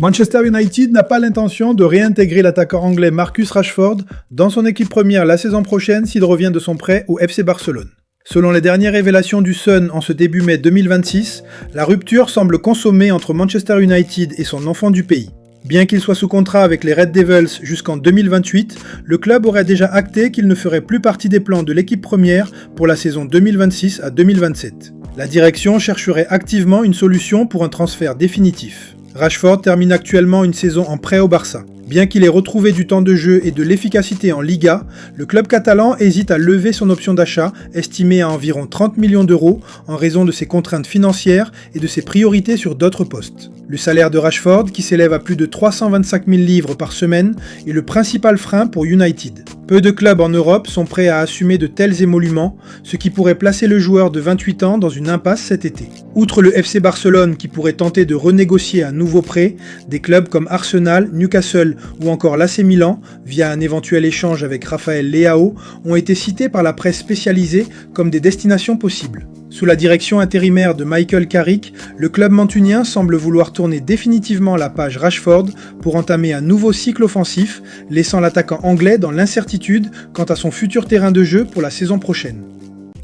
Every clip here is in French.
Manchester United n'a pas l'intention de réintégrer l'attaquant anglais Marcus Rashford dans son équipe première la saison prochaine s'il revient de son prêt au FC Barcelone. Selon les dernières révélations du Sun en ce début mai 2026, la rupture semble consommée entre Manchester United et son enfant du pays. Bien qu'il soit sous contrat avec les Red Devils jusqu'en 2028, le club aurait déjà acté qu'il ne ferait plus partie des plans de l'équipe première pour la saison 2026 à 2027. La direction chercherait activement une solution pour un transfert définitif. Rashford termine actuellement une saison en prêt au Barça. Bien qu'il ait retrouvé du temps de jeu et de l'efficacité en Liga, le club catalan hésite à lever son option d'achat, estimée à environ 30 millions d'euros, en raison de ses contraintes financières et de ses priorités sur d'autres postes. Le salaire de Rashford, qui s'élève à plus de 325 000 livres par semaine, est le principal frein pour United. Peu de clubs en Europe sont prêts à assumer de tels émoluments, ce qui pourrait placer le joueur de 28 ans dans une impasse cet été. Outre le FC Barcelone qui pourrait tenter de renégocier un nouveau prêt, des clubs comme Arsenal, Newcastle ou encore l'AC Milan, via un éventuel échange avec Rafael Leao, ont été cités par la presse spécialisée comme des destinations possibles. Sous la direction intérimaire de Michael Carrick, le club mancunien semble vouloir tourner définitivement la page Rashford pour entamer un nouveau cycle offensif, laissant l'attaquant anglais dans l'incertitude quant à son futur terrain de jeu pour la saison prochaine.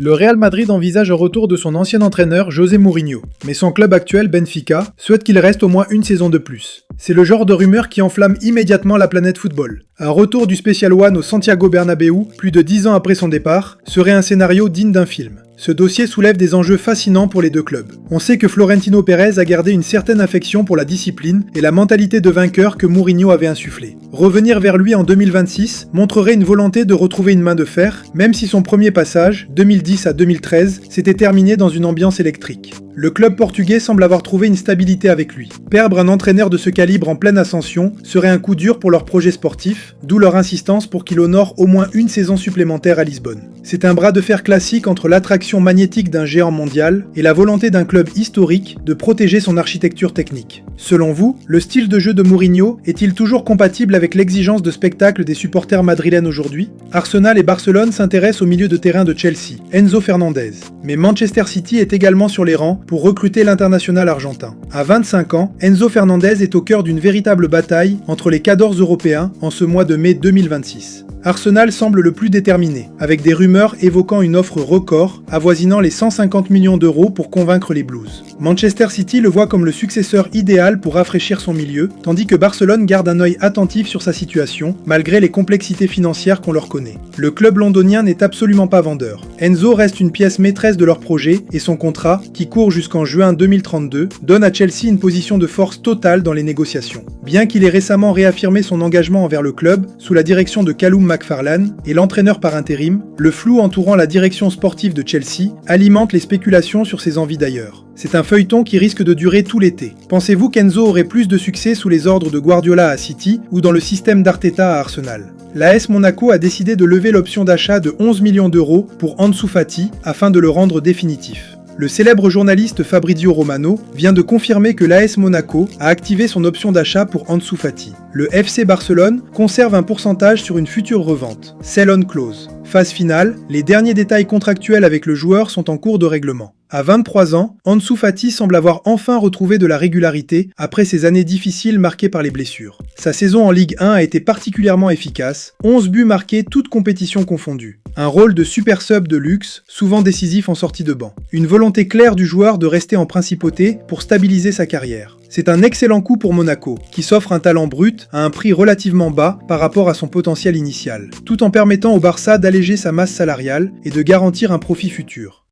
Le Real Madrid envisage un retour de son ancien entraîneur José Mourinho, mais son club actuel Benfica souhaite qu'il reste au moins une saison de plus. C'est le genre de rumeur qui enflamme immédiatement la planète football. Un retour du Special One au Santiago Bernabéu, plus de 10 ans après son départ, serait un scénario digne d'un film. Ce dossier soulève des enjeux fascinants pour les deux clubs. On sait que Florentino Pérez a gardé une certaine affection pour la discipline et la mentalité de vainqueur que Mourinho avait insufflée. Revenir vers lui en 2026 montrerait une volonté de retrouver une main de fer, même si son premier passage, 2010 à 2013, s'était terminé dans une ambiance électrique. Le club portugais semble avoir trouvé une stabilité avec lui. Perdre un entraîneur de ce calibre en pleine ascension serait un coup dur pour leur projet sportif, d'où leur insistance pour qu'il honore au moins une saison supplémentaire à Lisbonne. C'est un bras de fer classique entre l'attraction magnétique d'un géant mondial et la volonté d'un club historique de protéger son architecture technique. Selon vous, le style de jeu de Mourinho est-il toujours compatible avec l'exigence de spectacle des supporters madrilènes aujourd'hui? Arsenal et Barcelone s'intéressent au milieu de terrain de Chelsea, Enzo Fernandez. Mais Manchester City est également sur les rangs pour recruter l'international argentin. À 25 ans, Enzo Fernandez est au cœur d'une véritable bataille entre les cadors européens en ce mois de mai 2026. Arsenal semble le plus déterminé, avec des rumeurs évoquant une offre record avoisinant les 150 millions d'euros pour convaincre les Blues. Manchester City le voit comme le successeur idéal pour rafraîchir son milieu, tandis que Barcelone garde un œil attentif sur sa situation, malgré les complexités financières qu'on leur connaît. Le club londonien n'est absolument pas vendeur. Enzo reste une pièce maîtresse de leur projet et son contrat, qui court jusqu'en juin 2032, donne à Chelsea une position de force totale dans les négociations. Bien qu'il ait récemment réaffirmé son engagement envers le club, sous la direction de Callum McFarlane et l'entraîneur par intérim, le flou entourant la direction sportive de Chelsea alimente les spéculations sur ses envies d'ailleurs. C'est un feuilleton qui risque de durer tout l'été. Pensez-vous qu'Enzo aurait plus de succès sous les ordres de Guardiola à City ou dans le système d'Arteta à Arsenal? L'AS Monaco a décidé de lever l'option d'achat de 11 millions d'euros pour Ansu Fati afin de le rendre définitif. Le célèbre journaliste Fabrizio Romano vient de confirmer que l'AS Monaco a activé son option d'achat pour Ansu Fati. Le FC Barcelone conserve un pourcentage sur une future revente, sell-on clause. Phase finale, les derniers détails contractuels avec le joueur sont en cours de règlement. À 23 ans, Ansu Fati semble avoir enfin retrouvé de la régularité après ces années difficiles marquées par les blessures. Sa saison en Ligue 1 a été particulièrement efficace, 11 buts marqués toutes compétitions confondues. Un rôle de super sub de luxe, souvent décisif en sortie de banc. Une volonté claire du joueur de rester en principauté pour stabiliser sa carrière. C'est un excellent coup pour Monaco, qui s'offre un talent brut à un prix relativement bas par rapport à son potentiel initial, tout en permettant au Barça d'alléger sa masse salariale et de garantir un profit futur.